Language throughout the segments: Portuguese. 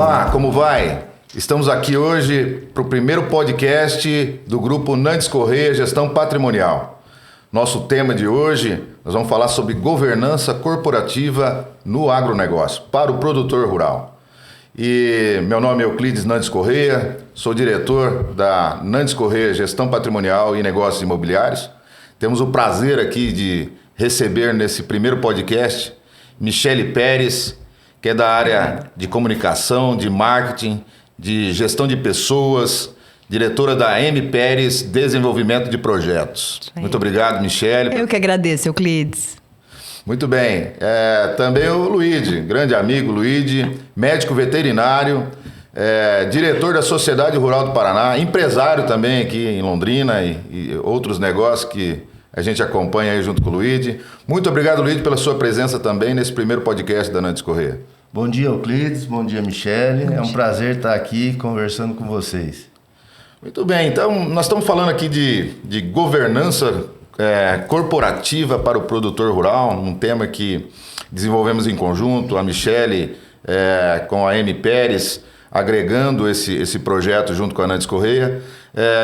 Olá, como vai? Estamos aqui hoje para o primeiro podcast do grupo Nantes Correia Gestão Patrimonial. Nosso tema de hoje, nós vamos falar sobre governança corporativa no agronegócio, para o produtor rural. E meu nome é Euclides Nantes Correia, sou diretor da Nantes Correia Gestão Patrimonial e Negócios Imobiliários. Temos o prazer aqui de receber nesse primeiro podcast Michele Pérez, que é da área de comunicação, de marketing, de gestão de pessoas, diretora da M. Pérez Desenvolvimento de Projetos. Muito obrigado, Michele. Eu que agradeço, Euclides. Muito bem. Também o Luíde, grande amigo Luíde, médico veterinário, diretor da Sociedade Rural do Paraná, empresário também aqui em Londrina e outros negócios que a gente acompanha aí junto com o Luíde. Muito obrigado, Luíde, pela sua presença também nesse primeiro podcast da Nantes Correia. Bom dia, Euclides. Bom dia, Michele. É um prazer estar aqui conversando com vocês. Muito bem. Então, nós estamos falando aqui de governança corporativa para o produtor rural, um tema que desenvolvemos em conjunto, a Michele com a M. Pérez, agregando esse projeto junto com a Nantes Correia,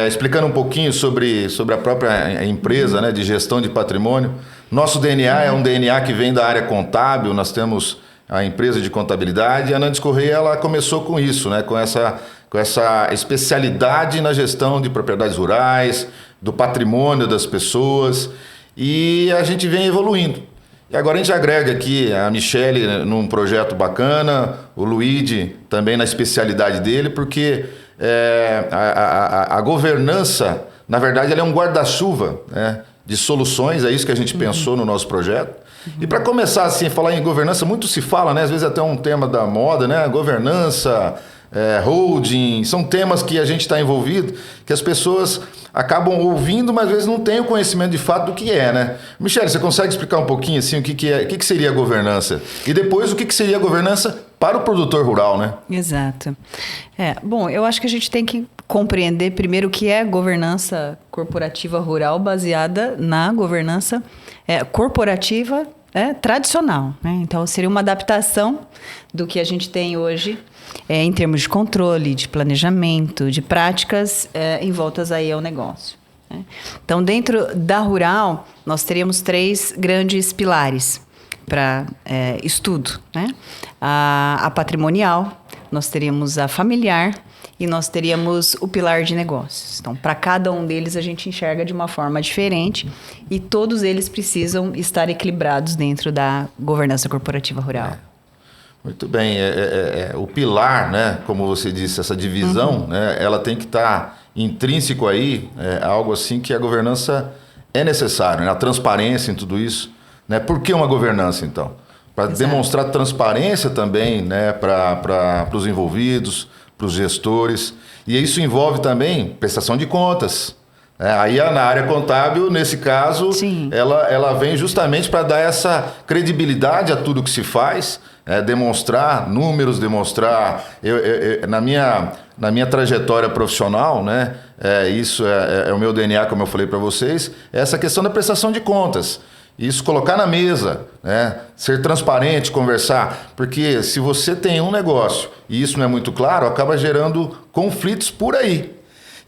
explicando um pouquinho sobre a própria empresa, né, de gestão de patrimônio. Nosso DNA é um DNA que vem da área contábil, nós temos a empresa de contabilidade, e a Nantes Correia ela começou com isso, né, com essa especialidade na gestão de propriedades rurais, do patrimônio das pessoas, e a gente vem evoluindo. E agora a gente agrega aqui a Michele num projeto bacana, o Luíde também na especialidade dele, porque a governança, na verdade, ela é um guarda-chuva, né, de soluções, é isso que a gente pensou no nosso projeto. E para começar assim, a falar em governança, muito se fala, né, às vezes até um tema da moda, né, governança, holding, são temas que a gente está envolvido, que as pessoas acabam ouvindo, mas às vezes não têm o conhecimento de fato do que é, né? Michele, você consegue explicar um pouquinho assim o que seria a governança? E depois o que seria a governança para o produtor rural, né? Exato. Bom, eu acho que a gente tem que compreender primeiro o que é governança corporativa rural baseada na governança corporativa tradicional, né? Então, seria uma adaptação do que a gente tem hoje em termos de controle, de planejamento, de práticas envoltas aí ao negócio, né? Então, dentro da rural, nós teríamos 3 grandes pilares para estudo, né? A patrimonial, nós teríamos a familiar e nós teríamos o pilar de negócios. Então, para cada um deles, a gente enxerga de uma forma diferente e todos eles precisam estar equilibrados dentro da governança corporativa rural. Muito bem. O pilar, né, como você disse, essa divisão, né, ela tem que estar intrínseco aí, algo assim que a governança é necessária, né, a transparência em tudo isso. Né? Por que uma governança, então? Para demonstrar transparência também, né, para os envolvidos, para os gestores. E isso envolve também prestação de contas. Aí na área contábil, nesse caso, ela vem justamente para dar essa credibilidade a tudo que se faz, demonstrar números, demonstrar... Na minha trajetória profissional, né, isso é o meu DNA, como eu falei para vocês, é essa questão da prestação de contas. Isso, colocar na mesa, né? Ser transparente, conversar. Porque se você tem um negócio e isso não é muito claro, acaba gerando conflitos por aí.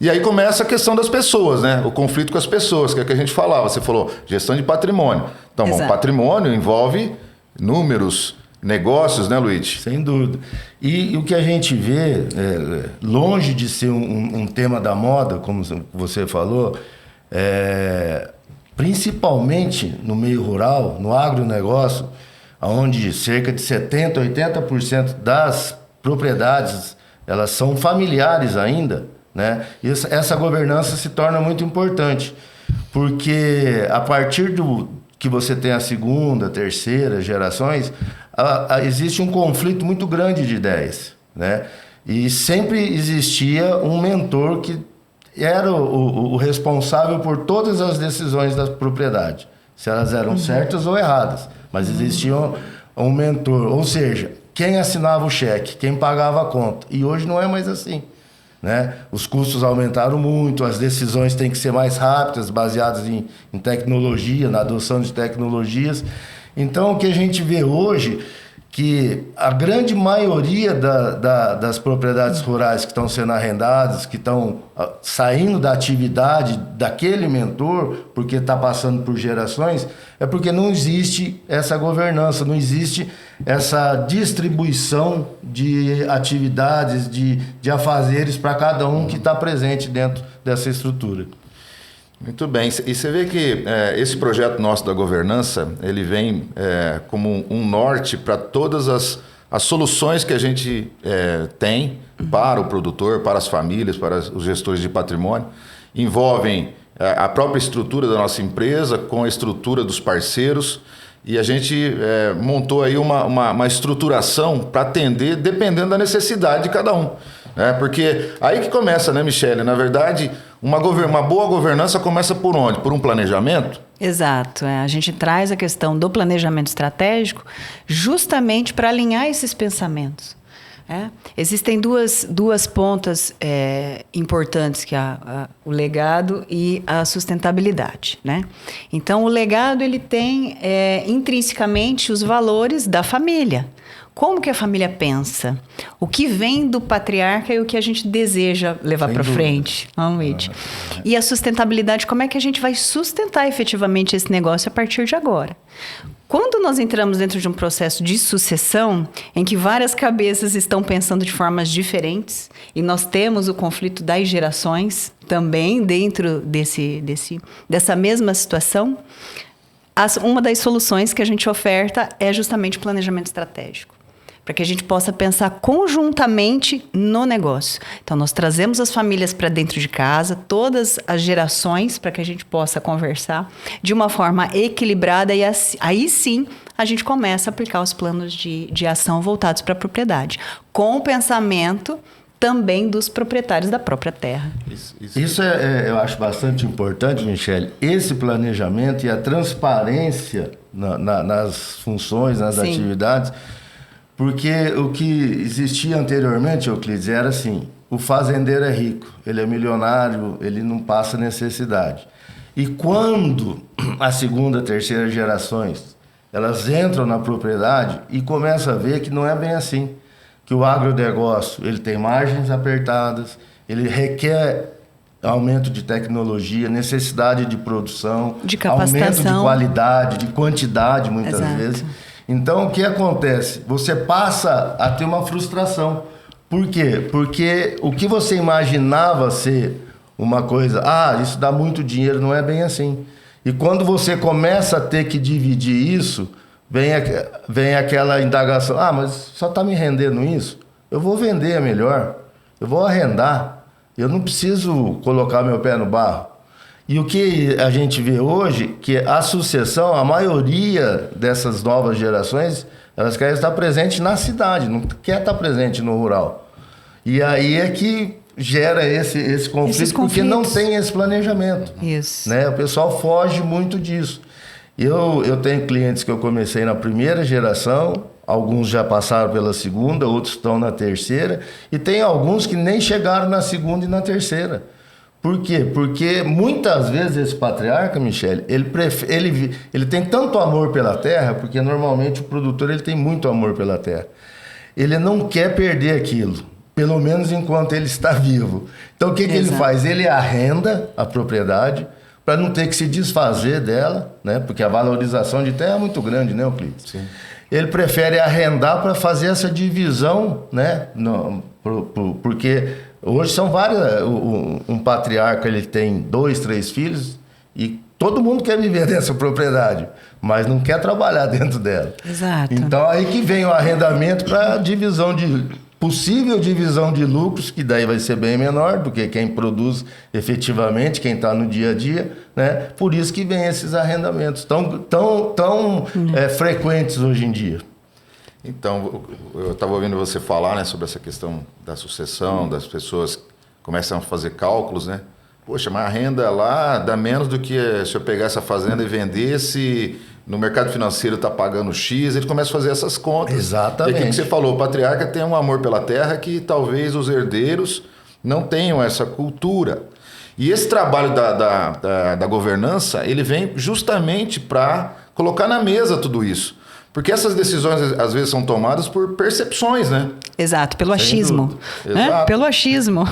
E aí começa a questão das pessoas, né? O conflito com as pessoas, que é o que a gente falava. Você falou gestão de patrimônio. Então, bom, patrimônio envolve números, negócios, né, Luíde? Sem dúvida. E o que a gente vê, longe de ser um tema da moda, como você falou, principalmente no meio rural, no agronegócio, onde cerca de 70%, 80% das propriedades elas são familiares ainda, né? E essa governança se torna muito importante, porque a partir do que você tem a segunda, terceira gerações, existe um conflito muito grande de ideias, né? E sempre existia um mentor que era o responsável por todas as decisões da propriedade, se elas eram certas ou erradas, mas existia um mentor, ou seja, quem assinava o cheque, quem pagava a conta. E hoje não é mais assim, né? Os custos aumentaram muito, as decisões têm que ser mais rápidas, baseadas em tecnologia, na adoção de tecnologias. Então, o que a gente vê hoje, que a grande maioria das propriedades rurais que estão sendo arrendadas, que estão saindo da atividade daquele mentor, porque está passando por gerações, é porque não existe essa governança, não existe essa distribuição de atividades, de afazeres para cada um que está presente dentro dessa estrutura. Muito bem. E você vê que esse projeto nosso da governança, ele vem como um norte para todas as soluções que a gente tem para o produtor, para as famílias, para os gestores de patrimônio. Envolvem a própria estrutura da nossa empresa com a estrutura dos parceiros. E a gente montou aí uma estruturação para atender dependendo da necessidade de cada um. Porque aí que começa, né, Michele? Na verdade, uma boa governança começa por onde? Por um planejamento? Exato. A gente traz a questão do planejamento estratégico justamente para alinhar esses pensamentos. Existem duas pontas importantes, que é o legado e a sustentabilidade, né? Então, o legado ele tem intrinsecamente os valores da família. Como que a família pensa? O que vem do patriarca e o que a gente deseja levar para frente. E a sustentabilidade, como é que a gente vai sustentar efetivamente esse negócio a partir de agora? Quando nós entramos dentro de um processo de sucessão, em que várias cabeças estão pensando de formas diferentes, e nós temos o conflito das gerações também dentro dessa mesma situação, uma das soluções que a gente oferta é justamente o planejamento estratégico, para que a gente possa pensar conjuntamente no negócio. Então, nós trazemos as famílias para dentro de casa, todas as gerações, para que a gente possa conversar de uma forma equilibrada e aí sim a gente começa a aplicar os planos de ação voltados para a propriedade, com o pensamento também dos proprietários da própria terra. Isso eu acho bastante importante, Michele, esse planejamento e a transparência nas funções, nas Sim. atividades, porque o que existia anteriormente, Euclides, era assim: o fazendeiro é rico, ele é milionário, ele não passa necessidade. E quando a segunda, terceira gerações, elas entram na propriedade e começam a ver que não é bem assim, que o agronegócio ele tem margens apertadas, ele requer aumento de tecnologia, necessidade de produção, de capacitação, aumento de qualidade, de quantidade, muitas Exato. vezes. Então, o que acontece? Você passa a ter uma frustração. Por quê? Porque o que você imaginava ser uma coisa, isso dá muito dinheiro, não é bem assim. E quando você começa a ter que dividir isso, vem aquela indagação: mas só está me rendendo isso? Eu vou vender melhor, eu vou arrendar, eu não preciso colocar meu pé no barro. E o que a gente vê hoje, que a sucessão, a maioria dessas novas gerações, elas querem estar presentes na cidade, não quer estar presente no rural. E aí é que gera esse conflito, porque não tem esse planejamento. Isso. Né? O pessoal foge muito disso. Eu tenho clientes que eu comecei na primeira geração, alguns já passaram pela segunda, outros estão na terceira, e tem alguns que nem chegaram na segunda e na terceira. Por quê? Porque muitas vezes esse patriarca, Michele, ele tem tanto amor pela terra, porque normalmente o produtor ele tem muito amor pela terra. Ele não quer perder aquilo, pelo menos enquanto ele está vivo. Então o que ele faz? Ele arrenda a propriedade para não ter que se desfazer dela, né? Porque a valorização de terra é muito grande, né, Euclides? Sim. Ele prefere arrendar para fazer essa divisão, né? Porque hoje são várias. Um patriarca ele tem 2, 3 filhos e todo mundo quer viver dessa propriedade, mas não quer trabalhar dentro dela. Exato. Então aí que vem o arrendamento para possível divisão de lucros, que daí vai ser bem menor do que quem produz efetivamente, quem está no dia a dia, né? Por isso que vem esses arrendamentos tão frequentes hoje em dia. Então, eu estava ouvindo você falar, né, sobre essa questão da sucessão, das pessoas começam a fazer cálculos, né? Poxa, mas a renda lá dá menos do que se eu pegar essa fazenda e vendesse, no mercado financeiro está pagando X, ele começa a fazer essas contas. Exatamente. E aquilo que você falou, o patriarca tem um amor pela terra que talvez os herdeiros não tenham essa cultura. E esse trabalho da governança, ele vem justamente para colocar na mesa tudo isso. Porque essas decisões, às vezes, são tomadas por percepções, né? Exato, pelo Sem achismo. dúvida. Né? Exato. Pelo achismo.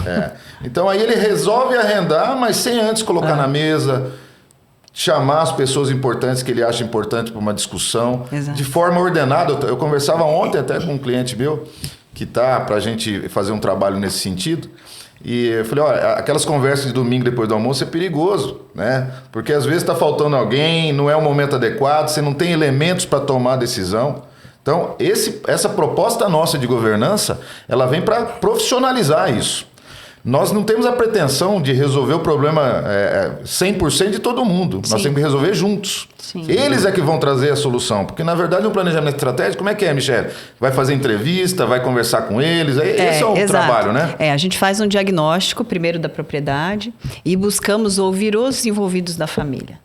Então, aí ele resolve arrendar, mas sem antes colocar na mesa, chamar as pessoas importantes que ele acha importante para uma discussão, Exato. de forma ordenada. Eu conversava ontem até com um cliente meu, que está para a gente fazer um trabalho nesse sentido, e eu falei, olha, aquelas conversas de domingo depois do almoço é perigoso, né? Porque às vezes está faltando alguém, não é o momento adequado, você não tem elementos para tomar a decisão. Então, essa proposta nossa de governança, ela vem para profissionalizar isso. Nós não temos a pretensão de resolver o problema 100% de todo mundo. Sim. Nós temos que resolver juntos. Sim. Eles é que vão trazer a solução. Porque, na verdade, um planejamento estratégico, como é que é, Michele? Vai fazer entrevista, vai conversar com eles. Esse é o exato. trabalho, né? A gente faz um diagnóstico, primeiro, da propriedade e buscamos ouvir os envolvidos da família.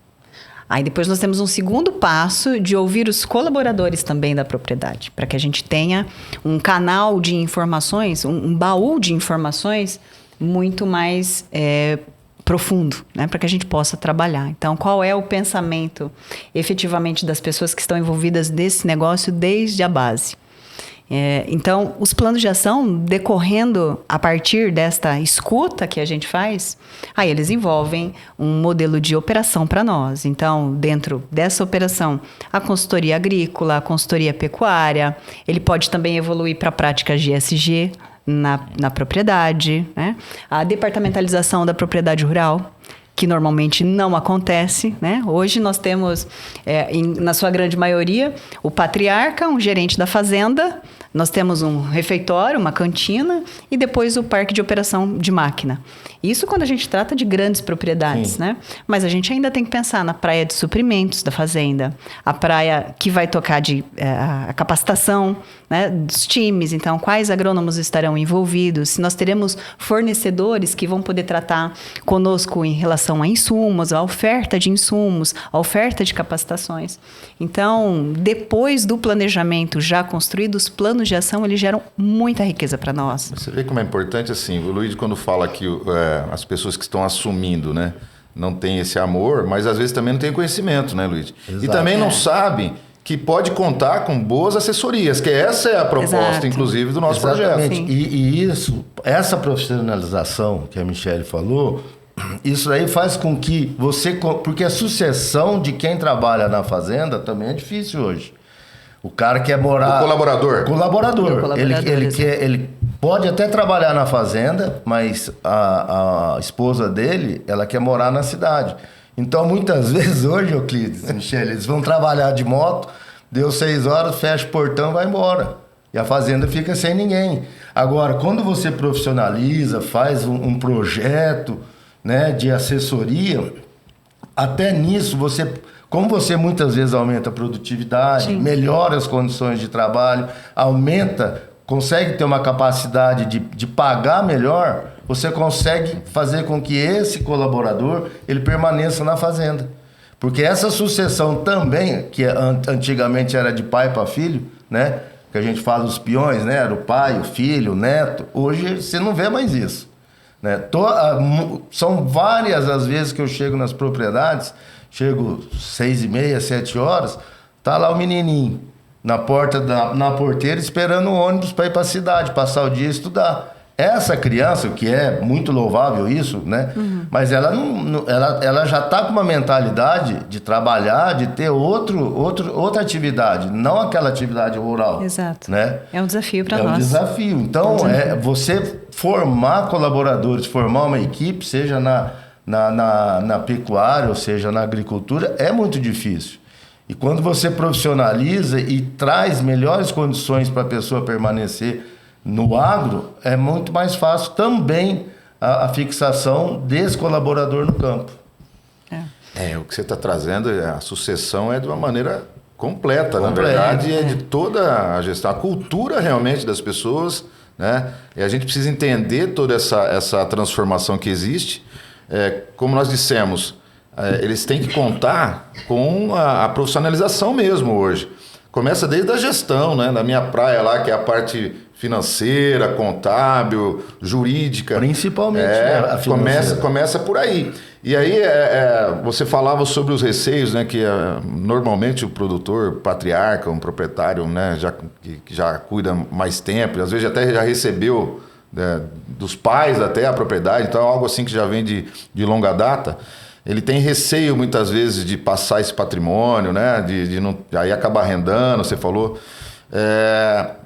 Aí depois nós temos um segundo passo de ouvir os colaboradores também da propriedade, para que a gente tenha um canal de informações, um baú de informações muito mais profundo, né, para que a gente possa trabalhar. Então, qual é o pensamento efetivamente das pessoas que estão envolvidas nesse negócio desde a base? Então, os planos de ação decorrendo a partir desta escuta que a gente faz, aí eles envolvem um modelo de operação para nós. Então, dentro dessa operação, a consultoria agrícola, a consultoria pecuária, ele pode também evoluir para práticas de ESG na propriedade, né? A departamentalização da propriedade rural, que normalmente não acontece, né? Hoje nós temos, na sua grande maioria, o patriarca, um gerente da fazenda, nós temos um refeitório, uma cantina e depois o parque de operação de máquina. Isso quando a gente trata de grandes propriedades, né? Mas a gente ainda tem que pensar na praia de suprimentos da fazenda, a praia que vai tocar a capacitação, né, dos times. Então, quais agrônomos estarão envolvidos? Se nós teremos fornecedores que vão poder tratar conosco em relação a insumos, a oferta de insumos, a oferta de capacitações. Então, depois do planejamento já construído, os planos de ação, eles geram muita riqueza para nós. Você vê como é importante, assim, o Luiz, quando fala que as pessoas que estão assumindo, né, não têm esse amor, mas às vezes também não têm conhecimento, né, Luiz? Exato. E também não sabem que pode contar com boas assessorias, que essa é a proposta, Exato. inclusive, do nosso Exatamente. projeto. E essa profissionalização que a Michele falou, isso aí faz com que porque a sucessão de quem trabalha na fazenda também é difícil hoje. O cara quer morar... O colaborador. Ele pode até trabalhar na fazenda, mas a esposa dele, ela quer morar na cidade. Então, muitas vezes, hoje, Euclides, Michele, eles vão trabalhar de moto, deu 6 horas, fecha o portão e vai embora. E a fazenda fica sem ninguém. Agora, quando você profissionaliza, faz um projeto, né, de assessoria, até nisso, como você muitas vezes aumenta a produtividade, Sim. melhora as condições de trabalho, consegue ter uma capacidade de pagar melhor, você consegue fazer com que esse colaborador ele permaneça na fazenda. Porque essa sucessão também, que antigamente era de pai para filho, né? Que a gente fala os peões, né? Era o pai, o filho, o neto. Hoje você não vê mais isso, né? São várias as vezes que eu chego nas propriedades, chego 6h30, 7 horas, tá lá o menininho na porteira esperando o ônibus para ir para a cidade, passar o dia e estudar. Essa criança, que é muito louvável isso, né? Uhum. Mas ela já está com uma mentalidade de trabalhar, de ter outra atividade, não aquela atividade rural. Exato. Né? É um desafio para nós. É um desafio. Então, você formar colaboradores, formar uma equipe, seja na pecuária, ou seja, na agricultura, é muito difícil. E quando você profissionaliza e traz melhores condições para a pessoa permanecer no agro, é muito mais fácil também a fixação desse colaborador no campo. O que você está trazendo, a sucessão é de uma maneira completa. Na verdade, é de toda a gestão, a cultura realmente das pessoas, né? E a gente precisa entender toda essa transformação que existe. Como nós dissemos, eles têm que contar com a profissionalização mesmo hoje. Começa desde a gestão, né? Na minha praia lá, que é a parte financeira, contábil, jurídica. Principalmente, né, a financeira. Começa por aí. E aí, você falava sobre os receios, né? Que normalmente o produtor, patriarca, um proprietário, né? Que já cuida mais tempo, às vezes até já recebeu, né, dos pais até a propriedade, então é algo assim que já vem de longa data. Ele tem receio, muitas vezes, de passar esse patrimônio, né? De não, aí acabar arrendando, você falou.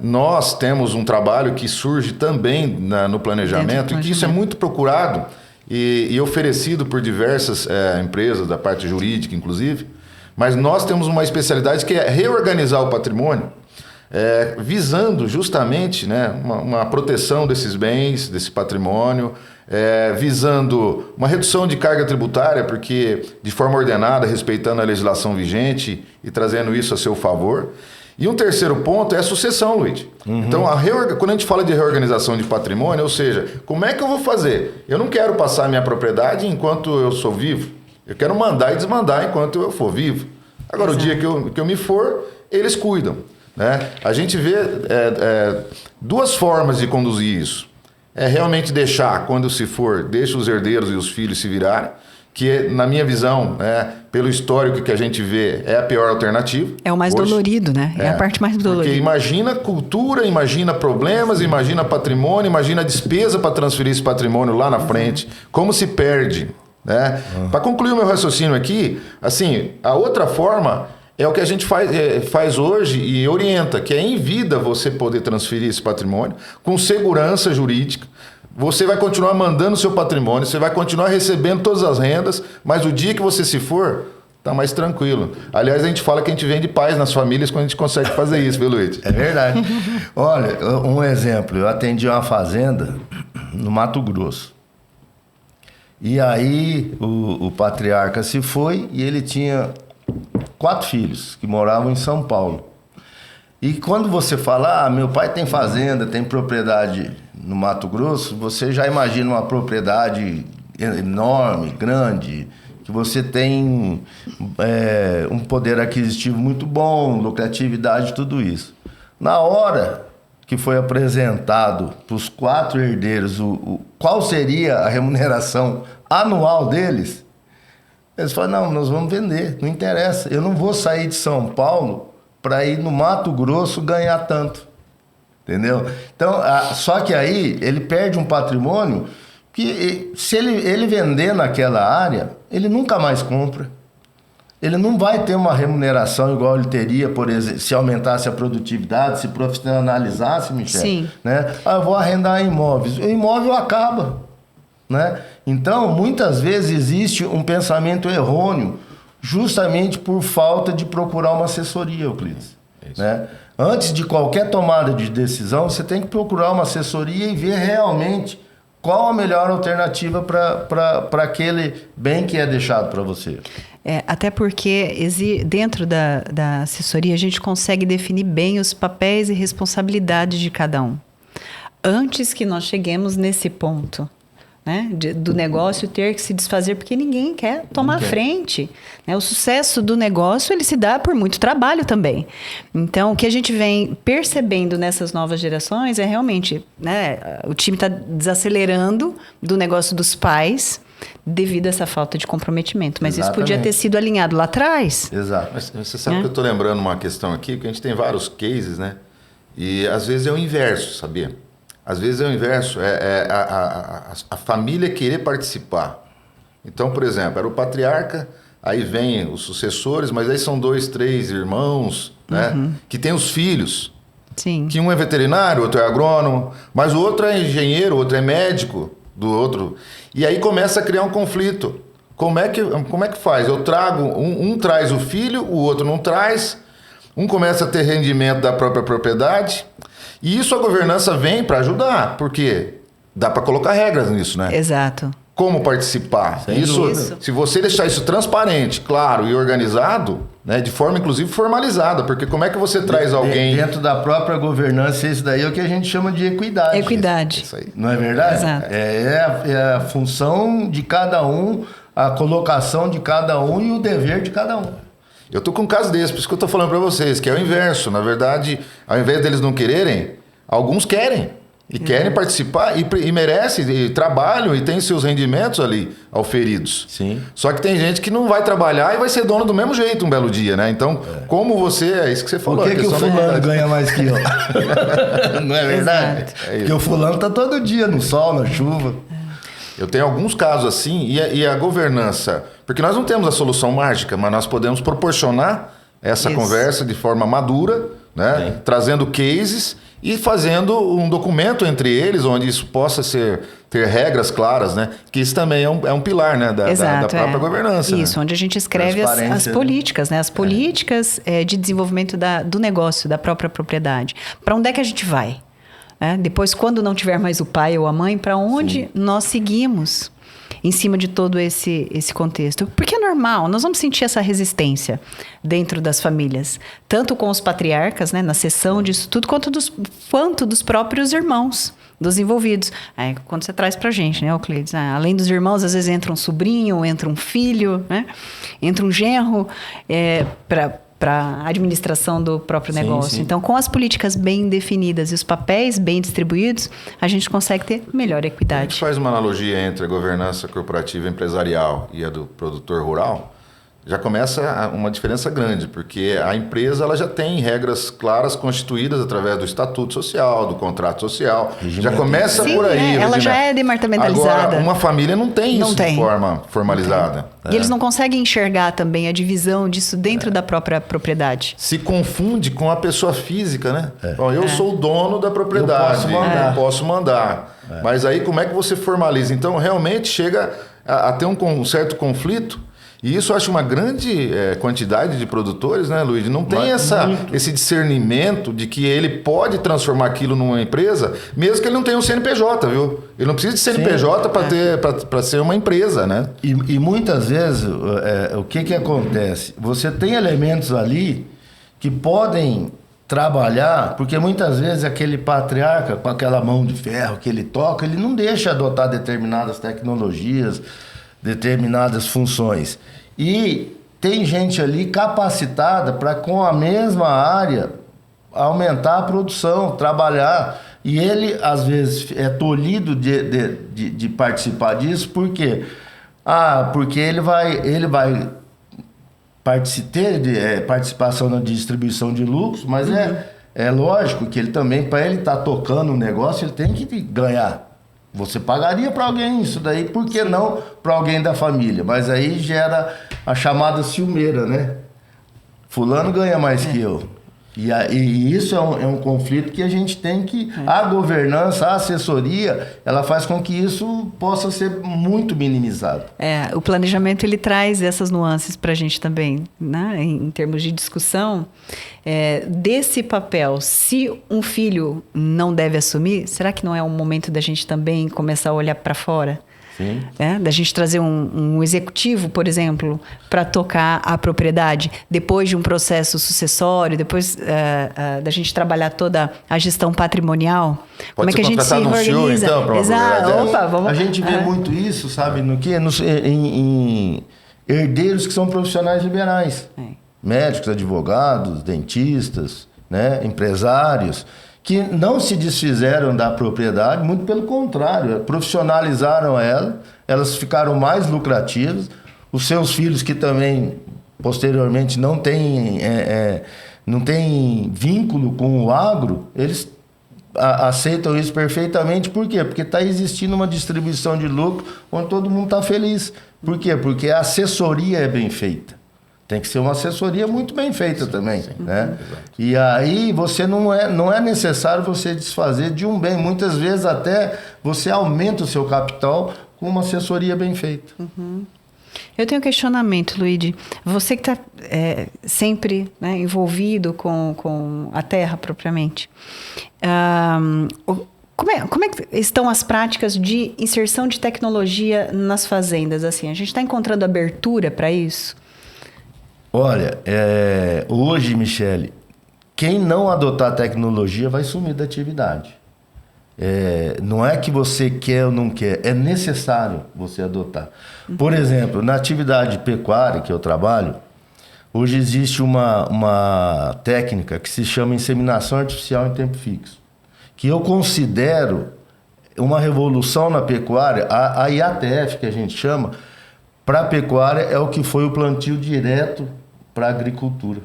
Nós temos um trabalho que surge também no planejamento, e que isso é muito procurado e oferecido por diversas empresas, da parte jurídica, inclusive. Mas nós temos uma especialidade que é reorganizar o patrimônio, visando justamente, né, uma proteção desses bens, desse patrimônio, visando uma redução de carga tributária, porque de forma ordenada, respeitando a legislação vigente e trazendo isso a seu favor. E um terceiro ponto é a sucessão, Luiz. Então, quando a gente fala de reorganização de patrimônio, ou seja, como é que eu vou fazer? Eu não quero passar a minha propriedade enquanto eu sou vivo. Eu quero mandar e desmandar enquanto eu for vivo. Agora, Exato. O dia que eu me for, eles cuidam, né? A gente vê duas formas de conduzir isso. É realmente deixar, quando se for, deixa os herdeiros e os filhos se virarem, que na minha visão, pelo histórico que a gente vê, é a pior alternativa. É o mais dolorido, né? É a parte mais dolorida. Porque imagina cultura, imagina problemas, imagina patrimônio, imagina despesa para transferir esse patrimônio lá na frente. Como se perde, né? Para concluir o meu raciocínio aqui, assim, a outra forma é o que a gente faz hoje e orienta, que é em vida você poder transferir esse patrimônio com segurança jurídica. Você vai continuar mandando o seu patrimônio, você vai continuar recebendo todas as rendas, mas o dia que você se for, tá mais tranquilo. Aliás, a gente fala que a gente vende paz nas famílias quando a gente consegue fazer isso, viu, Luiz? É verdade. Olha, um exemplo, eu atendi uma fazenda no Mato Grosso. E aí o patriarca se foi e ele tinha 4 filhos que moravam em São Paulo. E quando você fala, meu pai tem fazenda, tem propriedade no Mato Grosso, você já imagina uma propriedade enorme, grande, que você tem um poder aquisitivo muito bom, lucratividade, tudo isso. Na hora que foi apresentado para os 4 herdeiros qual seria a remuneração anual deles, eles falaram, não, nós vamos vender, não interessa, eu não vou sair de São Paulo para ir no Mato Grosso ganhar tanto, entendeu? Então, só que aí ele perde um patrimônio que se ele vender naquela área, ele nunca mais compra. Ele não vai ter uma remuneração igual ele teria, por exemplo, se aumentasse a produtividade, se profissionalizasse, Michele. Sim. Né? Eu vou arrendar imóveis. O imóvel acaba, né? Então, muitas vezes existe um pensamento errôneo justamente por falta de procurar uma assessoria, Euclides. Né? Antes de qualquer tomada de decisão, você tem que procurar uma assessoria e ver realmente qual a melhor alternativa para aquele bem que é deixado para você. Até porque dentro da assessoria a gente consegue definir bem os papéis e responsabilidades de cada um. Antes que nós cheguemos nesse ponto, né, do negócio ter que se desfazer, porque ninguém quer tomar a frente. Né? O sucesso do negócio ele se dá por muito trabalho também. Então, o que a gente vem percebendo nessas novas gerações é realmente, né, o time está desacelerando do negócio dos pais devido a essa falta de comprometimento. Mas Exatamente. Isso podia ter sido alinhado lá atrás. Exato. Mas você sabe que eu estou lembrando uma questão aqui, que a gente tem vários cases, né? E às vezes é o inverso, sabia? Às vezes é o inverso, a família querer participar. Então, por exemplo, era o patriarca, aí vem os sucessores, mas aí são 2, 3 irmãos, né? Que tem os filhos. Sim. Que um é veterinário, outro é agrônomo, mas o outro é engenheiro, o outro é médico do outro. E aí começa a criar um conflito. Como é que faz? Eu trago, um traz o filho, o outro não traz, um começa a ter rendimento da própria propriedade. E isso a governança vem para ajudar, porque dá para colocar regras nisso, né? Exato. Como participar? Isso. Se você deixar isso transparente, claro e organizado, né, de forma inclusive formalizada, porque como é que você traz alguém... Dentro da própria governança, isso daí é o que a gente chama de equidade. Equidade. Isso aí. Não é verdade? Exato. É a função de cada um, a colocação de cada um e o dever de cada um. Eu tô com um caso desse, por isso que eu tô falando para vocês, que é o inverso. Na verdade, ao invés deles não quererem, alguns querem. E querem participar e merecem, e trabalham e têm seus rendimentos ali auferidos. Sim. Só que tem gente que não vai trabalhar e vai ser dono do mesmo jeito um belo dia, né? Então, como você... É isso que você falou. Por que o fulano ganha mais que eu? Não é verdade? Porque o fulano tá todo dia no sol, na chuva. Eu tenho alguns casos assim, e a governança... Porque nós não temos a solução mágica, mas nós podemos proporcionar essa conversa de forma madura, né? Trazendo cases e fazendo um documento entre eles, onde isso possa ter regras claras, né? Que isso também é um pilar, né? Da própria governança. Isso, né? Onde a gente escreve as políticas, né? As políticas de desenvolvimento do negócio, da própria propriedade. Para onde é que a gente vai? Depois, quando não tiver mais o pai ou a mãe, para onde nós seguimos em cima de todo esse contexto? Porque é normal, nós vamos sentir essa resistência dentro das famílias, tanto com os patriarcas, né, na sessão disso tudo, quanto dos próprios irmãos, dos envolvidos. Quando você traz pra gente, né, Euclides? Além dos irmãos, às vezes entra um sobrinho, entra um filho, né, entra um genro, para a administração do próprio negócio. Sim. Então, com as políticas bem definidas e os papéis bem distribuídos, a gente consegue ter melhor equidade. A gente faz uma analogia entre a governança corporativa empresarial e a do produtor rural, já começa uma diferença grande, porque a empresa ela já tem regras claras constituídas através do estatuto social, do contrato social. Já começa por aí. Ela já é departamentalizada. Agora, uma família não tem isso de forma formalizada. E eles não conseguem enxergar também a divisão disso dentro da própria propriedade. Se confunde com a pessoa física, né? Bom, eu sou o dono da propriedade, eu posso mandar. Mas aí como é que você formaliza? Então, realmente chega a ter um certo conflito. E isso eu acho uma grande quantidade de produtores, né, Luiz? Não tem esse discernimento de que ele pode transformar aquilo numa empresa, mesmo que ele não tenha um CNPJ, viu? Ele não precisa de CNPJ para ser uma empresa, né? E muitas vezes, o que acontece? Você tem elementos ali que podem trabalhar, porque muitas vezes aquele patriarca, com aquela mão de ferro que ele toca, ele não deixa adotar determinadas tecnologias, determinadas funções. E tem gente ali capacitada para, com a mesma área, aumentar a produção, trabalhar. E ele, às vezes, é tolhido de participar disso. Por quê? Porque ele vai ter participação na distribuição de lucros, mas é lógico que ele também, para ele estar tocando o negócio, ele tem que ganhar. Você pagaria para alguém isso daí, por que não para alguém da família? Mas aí gera a chamada ciumeira, né? Fulano ganha mais que eu. E isso é um conflito que a gente tem que... A governança, a assessoria, ela faz com que isso possa ser muito minimizado. O planejamento, ele traz essas nuances para a gente também, né? Em termos de discussão, desse papel. Se um filho não deve assumir, será que não é um momento da gente também começar a olhar para fora? Sim. Da gente trazer um executivo, por exemplo, para tocar a propriedade, depois de um processo sucessório, depois da gente trabalhar toda a gestão patrimonial. Como é que a gente se organiza? Então, Exato. A gente vê muito isso, sabe, em herdeiros que são profissionais liberais. Médicos, advogados, dentistas, né, empresários, que não se desfizeram da propriedade, muito pelo contrário, profissionalizaram elas ficaram mais lucrativas, os seus filhos que também, posteriormente, não têm vínculo com o agro, eles aceitam isso perfeitamente. Por quê? Porque está existindo uma distribuição de lucro onde todo mundo está feliz. Por quê? Porque a assessoria é bem feita. Tem que ser uma assessoria muito bem feita também, né? E aí você não é necessário você desfazer de um bem. Muitas vezes até você aumenta o seu capital com uma assessoria bem feita. Eu tenho um questionamento, Luigi. Você que está sempre, né, envolvido com a terra propriamente. Como é que estão as práticas de inserção de tecnologia nas fazendas? Assim, a gente está encontrando abertura para isso? Olha, hoje, Michele, quem não adotar a tecnologia vai sumir da atividade. Não é que você quer ou não quer, é necessário você adotar. Por exemplo, na atividade pecuária que eu trabalho, Hoje existe uma técnica que se chama inseminação artificial em tempo fixo, que eu considero uma revolução na pecuária. A IATF, que a gente chama, para a pecuária é o que foi o plantio direto para a agricultura.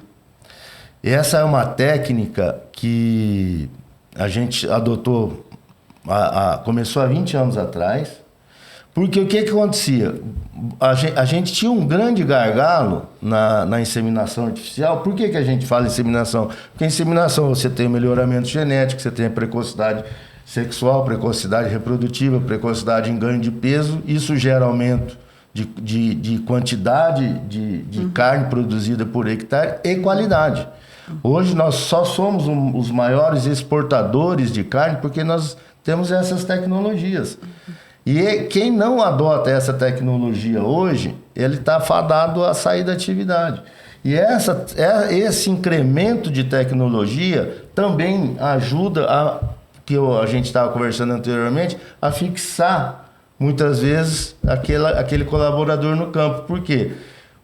Essa é uma técnica que a gente adotou, começou há 20 anos atrás, porque o que acontecia? A gente tinha um grande gargalo na inseminação artificial. Por que a gente fala inseminação? Porque a inseminação você tem melhoramento genético, você tem a precocidade sexual, precocidade reprodutiva, precocidade em ganho de peso. Isso gera aumento de quantidade de carne produzida por hectare e qualidade. Hoje nós só somos os maiores exportadores de carne porque nós temos essas tecnologias. E quem não adota essa tecnologia hoje, ele está fadado a sair da atividade. E esse incremento de tecnologia também ajuda a gente estava conversando anteriormente, a fixar muitas vezes aquele colaborador no campo. Por quê?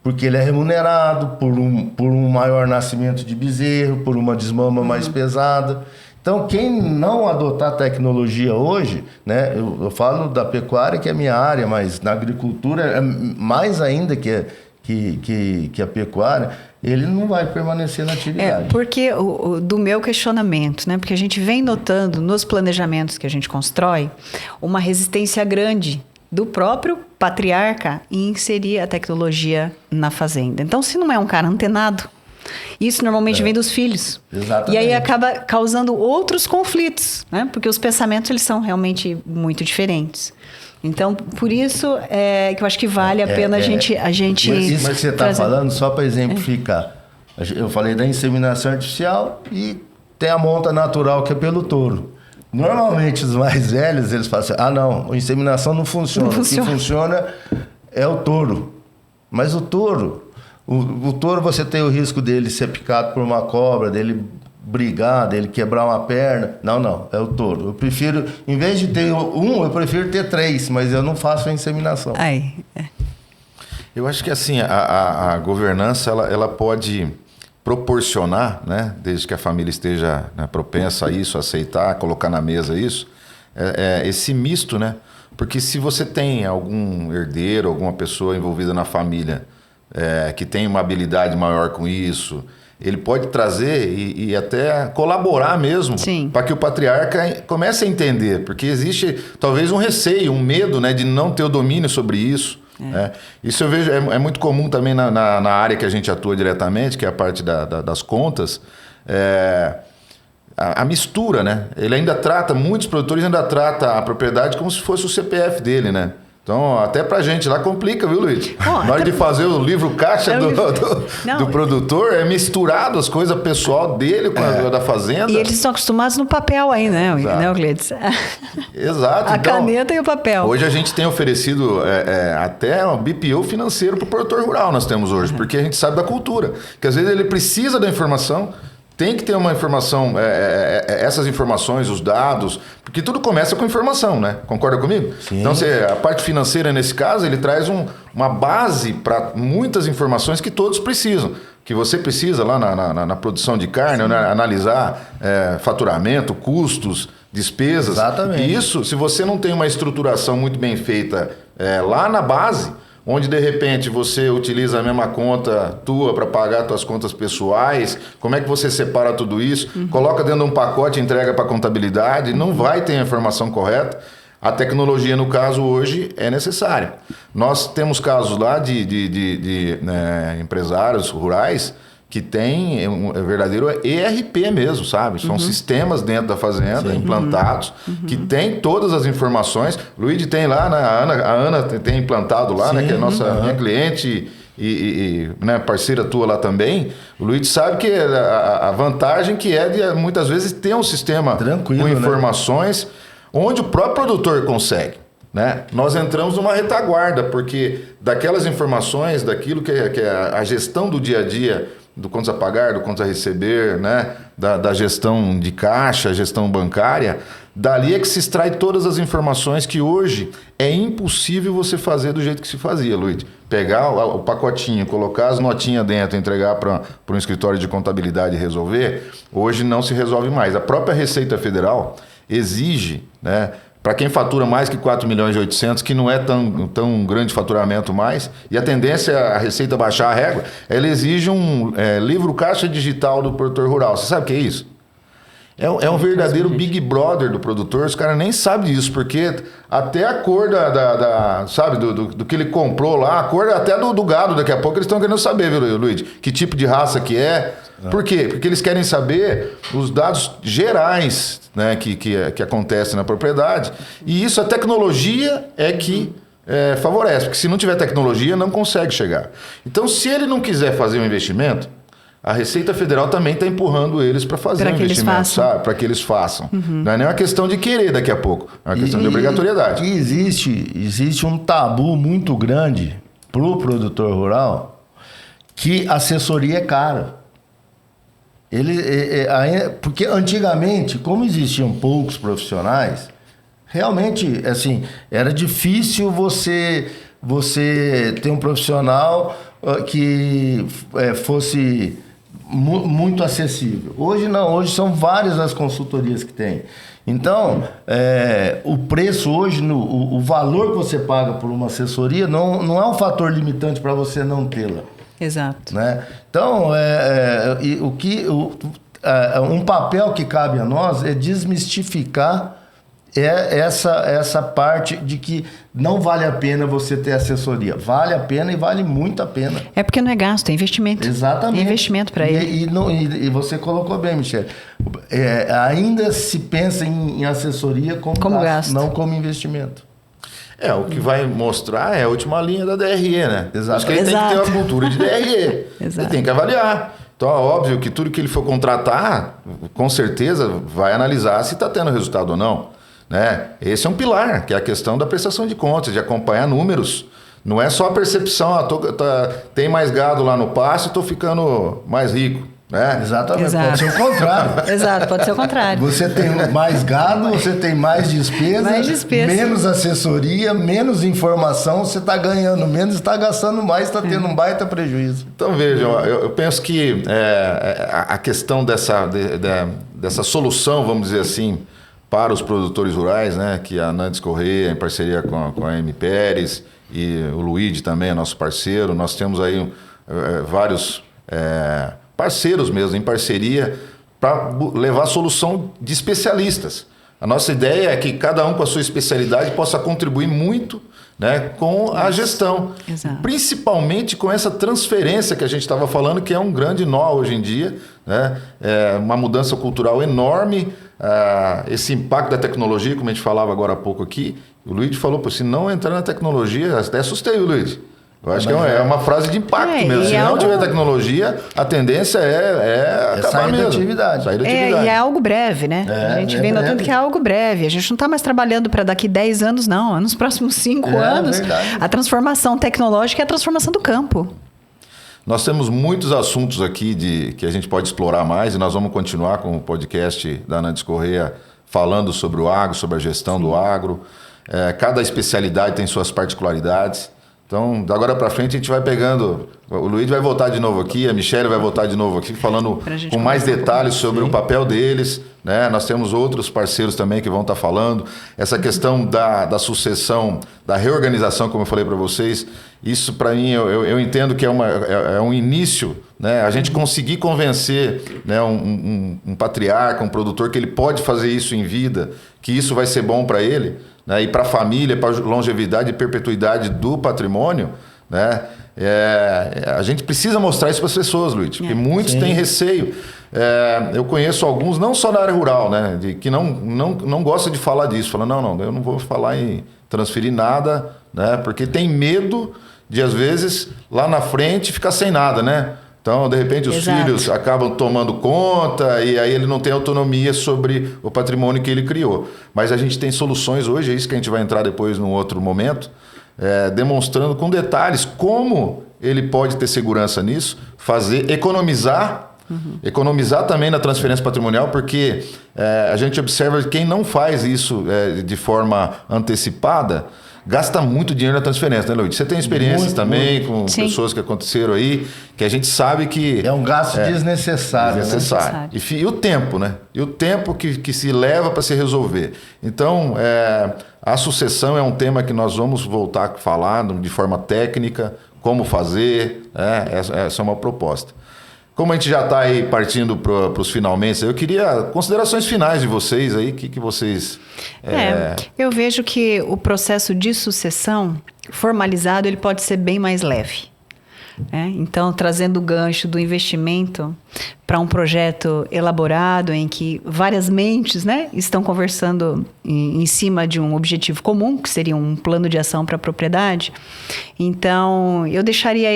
Porque ele é remunerado por um maior nascimento de bezerro, por uma desmama mais pesada. Então, quem não adotar tecnologia hoje, né, eu falo da pecuária, que é a minha área, mas na agricultura, é mais ainda que a pecuária, ele não vai permanecer na atividade. Porque do meu questionamento, né, porque a gente vem notando nos planejamentos que a gente constrói uma resistência grande do próprio patriarca em inserir a tecnologia na fazenda. Então, se não é um cara antenado, isso normalmente vem dos filhos. Exatamente. E aí acaba causando outros conflitos, né? Porque os pensamentos eles são realmente muito diferentes. Então, por isso que eu acho que vale a pena a gente Isso que você está falando, só para exemplificar. Eu falei da inseminação artificial e tem a monta natural, que é pelo touro. Normalmente, os mais velhos, eles falam assim, não, a inseminação não funciona. O que funciona é o touro. Mas o touro... O touro, você tem o risco dele ser picado por uma cobra, dele brigar, dele quebrar uma perna. Não, é o touro. Eu prefiro, em vez de ter eu prefiro ter 3, mas eu não faço a inseminação. Eu acho que assim, a governança, ela pode proporcionar, né, desde que a família esteja, né, propensa a isso, a aceitar, colocar na mesa isso, esse misto, né? Porque se você tem algum herdeiro, alguma pessoa envolvida na família, que tem uma habilidade maior com isso, ele pode trazer e até colaborar mesmo para que o patriarca comece a entender, porque existe talvez um receio, um medo, né, de não ter o domínio sobre isso. Isso eu vejo, é muito comum também na área que a gente atua diretamente, que é a parte das contas, a mistura, né? Ele ainda trata, muitos produtores ainda tratam a propriedade como se fosse o CPF dele, né? Então, até pra gente lá complica, viu, Luiz? Na hora de fazer o livro caixa do produtor, é misturado as coisas pessoal dele com a da fazenda. E eles estão acostumados no papel aí, né, Euclides? Exato. A caneta e o papel. Hoje a gente tem oferecido até um BPO financeiro para o produtor rural, nós temos hoje, porque a gente sabe da cultura, que às vezes ele precisa da informação, tem que ter uma informação, essas informações, os dados, porque tudo começa com informação, né? Concorda comigo? Sim. Então, a parte financeira, nesse caso, ele traz uma base para muitas informações que todos precisam. Que você precisa lá na produção de carne, né? Analisar faturamento, custos, despesas. Exatamente. E isso, se você não tem uma estruturação muito bem feita lá na base, onde de repente você utiliza a mesma conta tua para pagar tuas contas pessoais, como é que você separa tudo isso? Coloca dentro de um pacote e entrega para a contabilidade, não vai ter a informação correta. A tecnologia, no caso, hoje é necessária. Nós temos casos lá de empresários rurais que têm um verdadeiro ERP mesmo, sabe? São sistemas dentro da fazenda, implantados, que tem todas as informações. O Luiz tem lá, né? A Ana tem implantado lá, né? Que é minha cliente e né, parceira tua lá também. O Luiz sabe que a vantagem que é de, muitas vezes, ter um sistema tranquilo, com informações, né? Onde o próprio produtor consegue. Né? Nós entramos numa retaguarda, porque daquelas informações, daquilo que é a gestão do dia a dia do contas a pagar, do contas a receber, né? Da gestão de caixa, gestão bancária. Dali é que se extrai todas as informações que hoje é impossível você fazer do jeito que se fazia, Luiz. Pegar o pacotinho, colocar as notinhas dentro, entregar para um escritório de contabilidade e resolver, hoje não se resolve mais. A própria Receita Federal exige, né? Para quem fatura mais que 4 milhões e 800, que não é tão grande faturamento mais, e a tendência é a Receita baixar a régua, ela exige um livro caixa digital do produtor rural. Você sabe o que é isso? É um verdadeiro Big Brother do produtor, os caras nem sabem disso, porque até a cor sabe, do que ele comprou lá, a cor até do gado, daqui a pouco eles estão querendo saber, viu, Luiz? Que tipo de raça que é. Por quê? Porque eles querem saber os dados gerais, né, que acontecem na propriedade, e isso a tecnologia é que favorece, porque se não tiver tecnologia não consegue chegar. Então, se ele não quiser fazer um investimento, a Receita Federal também está empurrando eles para fazer um investimento, sabe? Para que eles façam. Uhum. Não é nem uma questão de querer daqui a pouco, é uma questão de obrigatoriedade. E existe um tabu muito grande para o produtor rural que assessoria é cara. Porque antigamente, como existiam poucos profissionais, realmente, assim, era difícil você ter um profissional que fosse muito acessível. Hoje não, hoje são várias as consultorias que tem. Então, o preço hoje, o valor que você paga por uma assessoria não é um fator limitante para você não tê-la. Exato. Né? Então, um papel que cabe a nós é desmistificar essa parte de que não vale a pena você ter assessoria. Vale a pena e vale muito a pena. É porque não é gasto, é investimento. Exatamente. É investimento para ele. E você colocou bem, Michele. Ainda se pensa em assessoria como gasto, não como investimento. O que vai mostrar é a última linha da DRE, né? Exato. Porque ele tem que ter uma cultura de DRE. Ele tem que avaliar. Então, é óbvio que tudo que ele for contratar, com certeza, vai analisar se está tendo resultado ou não. Né? Esse é um pilar, que é a questão da prestação de contas, de acompanhar números. Não é só a percepção, tem mais gado lá no pasto e estou ficando mais rico. Né? Exatamente, Exato. Pode ser o contrário. Exato, pode ser o contrário. Você tem mais gado, você tem mais despesa, menos assessoria, menos informação, você está ganhando menos, está gastando mais, está tendo um baita prejuízo. Então vejam, eu penso que a questão dessa solução, vamos dizer assim, para os produtores rurais, né, que a Nantes Correia, em parceria com a M. Pérez e o Luigi também é nosso parceiro, nós temos aí vários parceiros mesmo, em parceria, para levar a solução de especialistas. A nossa ideia é que cada um com a sua especialidade possa contribuir muito, né, com a gestão. Exato. Principalmente com essa transferência que a gente estava falando, que é um grande nó hoje em dia, né? É uma mudança cultural enorme, esse impacto da tecnologia, como a gente falava agora há pouco aqui. O Luiz falou, se não entrar na tecnologia, até assustei o Luiz. Eu acho que é uma frase de impacto mesmo. Se não tiver tecnologia, a tendência é acabar sair mesmo. Da atividade. E é algo breve, né? A gente vem notando que é algo breve. A gente não está mais trabalhando para daqui 10 anos, não. Nos próximos 5 anos, verdade. A transformação tecnológica é a transformação do campo. Nós temos muitos assuntos aqui que a gente pode explorar mais e nós vamos continuar com o podcast da Nantes Correia falando sobre o agro, sobre a gestão do agro. Cada especialidade tem suas particularidades. Então, da agora para frente, a gente vai pegando... O Luiz vai voltar de novo aqui, a Michele vai voltar de novo aqui, falando com mais detalhes sobre o papel deles. Né? Nós temos outros parceiros também que vão estar falando. Essa questão da sucessão, da reorganização, como eu falei para vocês, isso, para mim, eu entendo que é um início, né? A gente conseguir convencer, né, um patriarca, um produtor, que ele pode fazer isso em vida, que isso vai ser bom para ele, né, e para a família, para a longevidade e perpetuidade do patrimônio, né? A gente precisa mostrar isso para as pessoas, Luiz, porque muitos têm receio. Eu conheço alguns, não só na área rural, né, que não gostam de falar disso. Falam, não, eu não vou falar em transferir nada, né, porque tem medo de, às vezes, lá na frente, ficar sem nada, né? Então, de repente, os filhos acabam tomando conta e aí ele não tem autonomia sobre o patrimônio que ele criou. Mas a gente tem soluções hoje, é isso que a gente vai entrar depois num outro momento, demonstrando com detalhes como ele pode ter segurança nisso, economizar também na transferência patrimonial, porque a gente observa que quem não faz isso de forma antecipada gasta muito dinheiro na transferência, né, Luiz? Você tem experiências também com Sim. pessoas que aconteceram aí, que a gente sabe que... É um gasto desnecessário. Desnecessário. E o tempo, né? E o tempo que se leva para se resolver. Então, a sucessão é um tema que nós vamos voltar a falar de forma técnica, como fazer, essa é uma proposta. Como a gente já está aí partindo para os finalmente, eu queria considerações finais de vocês aí, o que vocês... Eu vejo que o processo de sucessão formalizado ele pode ser bem mais leve. Então, trazendo o gancho do investimento para um projeto elaborado em que várias mentes, né, estão conversando em cima de um objetivo comum, que seria um plano de ação para a propriedade. Então, eu deixaria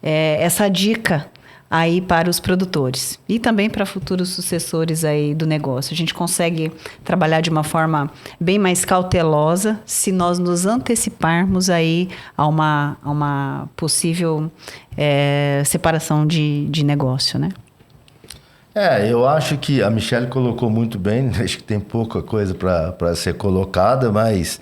essa dica aí para os produtores e também para futuros sucessores aí do negócio. A gente consegue trabalhar de uma forma bem mais cautelosa se nós nos anteciparmos aí a uma possível separação de negócio, né? Eu acho que a Michelle colocou muito bem, acho que tem pouca coisa para ser colocada, mas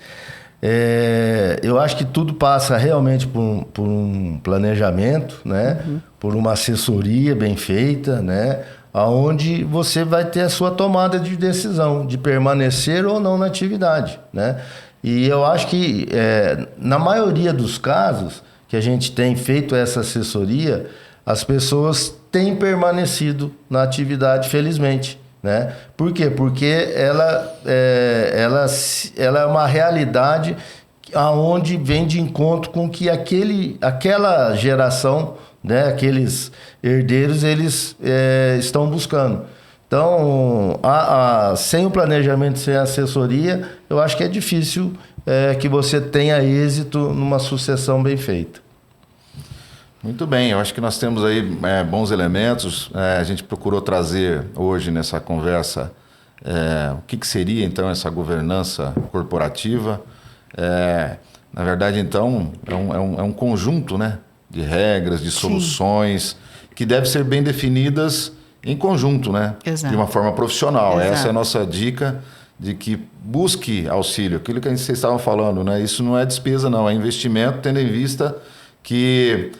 eu acho que tudo passa realmente por um planejamento, né? Por uma assessoria bem feita, né? Onde você vai ter a sua tomada de decisão de permanecer ou não na atividade, né? E eu acho que na maioria dos casos que a gente tem feito essa assessoria, as pessoas têm permanecido na atividade, felizmente. Né? Por quê? Porque ela é uma realidade aonde vem de encontro com que aquela geração, né? Aqueles herdeiros, eles estão buscando. Então, sem o planejamento, sem a assessoria, eu acho que é difícil que você tenha êxito numa sucessão bem feita. Muito bem, eu acho que nós temos aí bons elementos. A gente procurou trazer hoje nessa conversa o que seria então essa governança corporativa. Na verdade, então, é um conjunto, né, de regras, de soluções, que devem ser bem definidas em conjunto, né, de uma forma profissional. Exato. Essa é a nossa dica de que busque auxílio. Aquilo que vocês estavam falando, né, isso não é despesa, não, é investimento, tendo em vista que...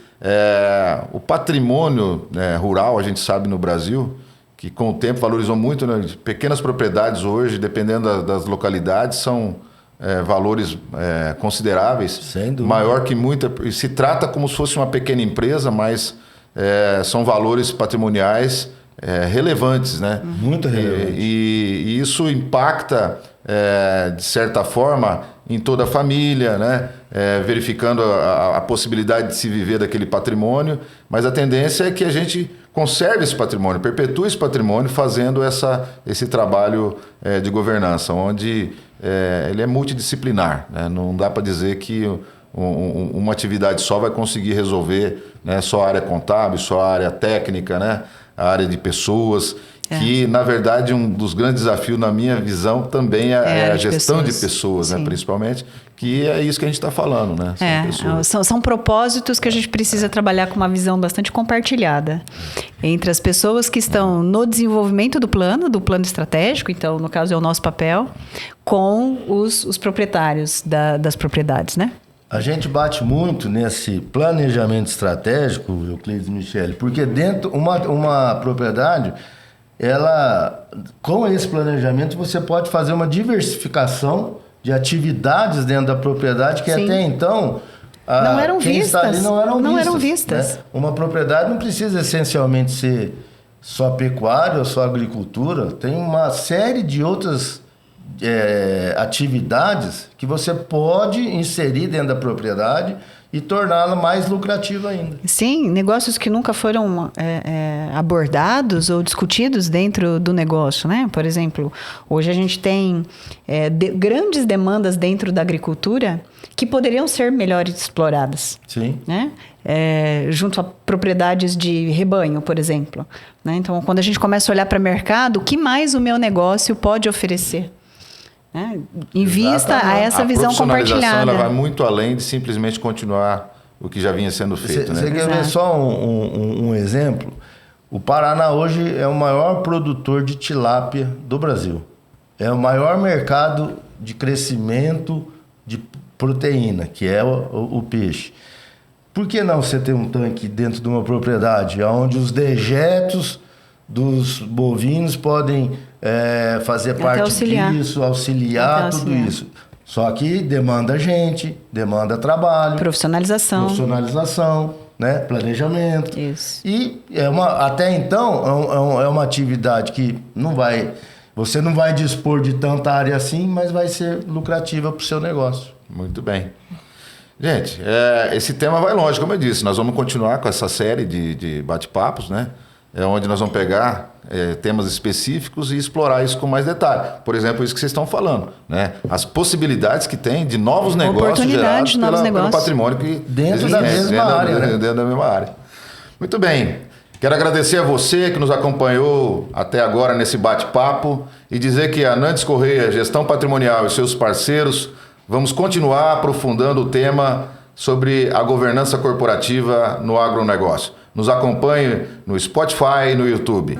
o patrimônio rural, a gente sabe no Brasil, que com o tempo valorizou muito, né? Pequenas propriedades hoje, dependendo das localidades, são valores consideráveis. Sem dúvida. Maior que muita... Se trata como se fosse uma pequena empresa, mas são valores patrimoniais relevantes, né? Muito relevante. E isso impacta, de certa forma, em toda a família, né? Verificando a possibilidade de se viver daquele patrimônio, mas a tendência é que a gente conserve esse patrimônio, perpetue esse patrimônio fazendo esse trabalho de governança, onde ele é multidisciplinar, né? Não dá para dizer que uma atividade só vai conseguir resolver, né, só a área contábil, só a área técnica, né, a área de pessoas, que, na verdade, um dos grandes desafios, na minha visão, também é a gestão de pessoas, né, principalmente, que é isso que a gente está falando, né? São propósitos que a gente precisa trabalhar com uma visão bastante compartilhada entre as pessoas que estão no desenvolvimento do plano estratégico, então, no caso, é o nosso papel, com os proprietários das propriedades, né? A gente bate muito nesse planejamento estratégico, Euclides e Michele, porque dentro uma propriedade, com esse planejamento você pode fazer uma diversificação de atividades dentro da propriedade que até então não eram quem vistas. Está ali não eram vistas. Né? Uma propriedade não precisa essencialmente ser só pecuária ou só agricultura, tem uma série de outras atividades que você pode inserir dentro da propriedade e torná-la mais lucrativa ainda. Sim, negócios que nunca foram abordados ou discutidos dentro do negócio, né? Por exemplo, hoje a gente tem grandes demandas dentro da agricultura que poderiam ser melhor exploradas. Sim. Né? Junto a propriedades de rebanho, por exemplo. Né? Então, quando a gente começa a olhar para o mercado, o que mais o meu negócio pode oferecer? né? Invista a essa visão A profissionalização, compartilhada. ela vai muito além de simplesmente continuar o que já vinha sendo feito. Você Né? quer ver só um exemplo? O Paraná hoje é o maior produtor de tilápia do Brasil. É o maior mercado de crescimento de proteína, que é o peixe. Por que não você ter um tanque dentro de uma propriedade onde os dejetos dos bovinos podem fazer parte auxiliar. disso, auxiliar Até tudo auxiliar. isso? Só que demanda gente, demanda trabalho, profissionalização, né? Planejamento. Isso. E até então é uma atividade que você não vai dispor de tanta área assim, mas vai ser lucrativa para o seu negócio. Muito bem. Gente, esse tema vai longe, como eu disse. Nós vamos continuar com essa série de bate-papos, né? Onde nós vamos pegar temas específicos e explorar isso com mais detalhe. Por exemplo, isso que vocês estão falando, né? As possibilidades que tem de novos negócios gerados de novos pelo negócios. patrimônio que Dentro da mesma área, né? Dentro da mesma área. Muito bem. Quero agradecer a você que nos acompanhou até agora nesse bate-papo e dizer que a Nantes Correia, Gestão Patrimonial e seus parceiros vamos continuar aprofundando o tema sobre a governança corporativa no agronegócio. Nos acompanhe no Spotify e no YouTube.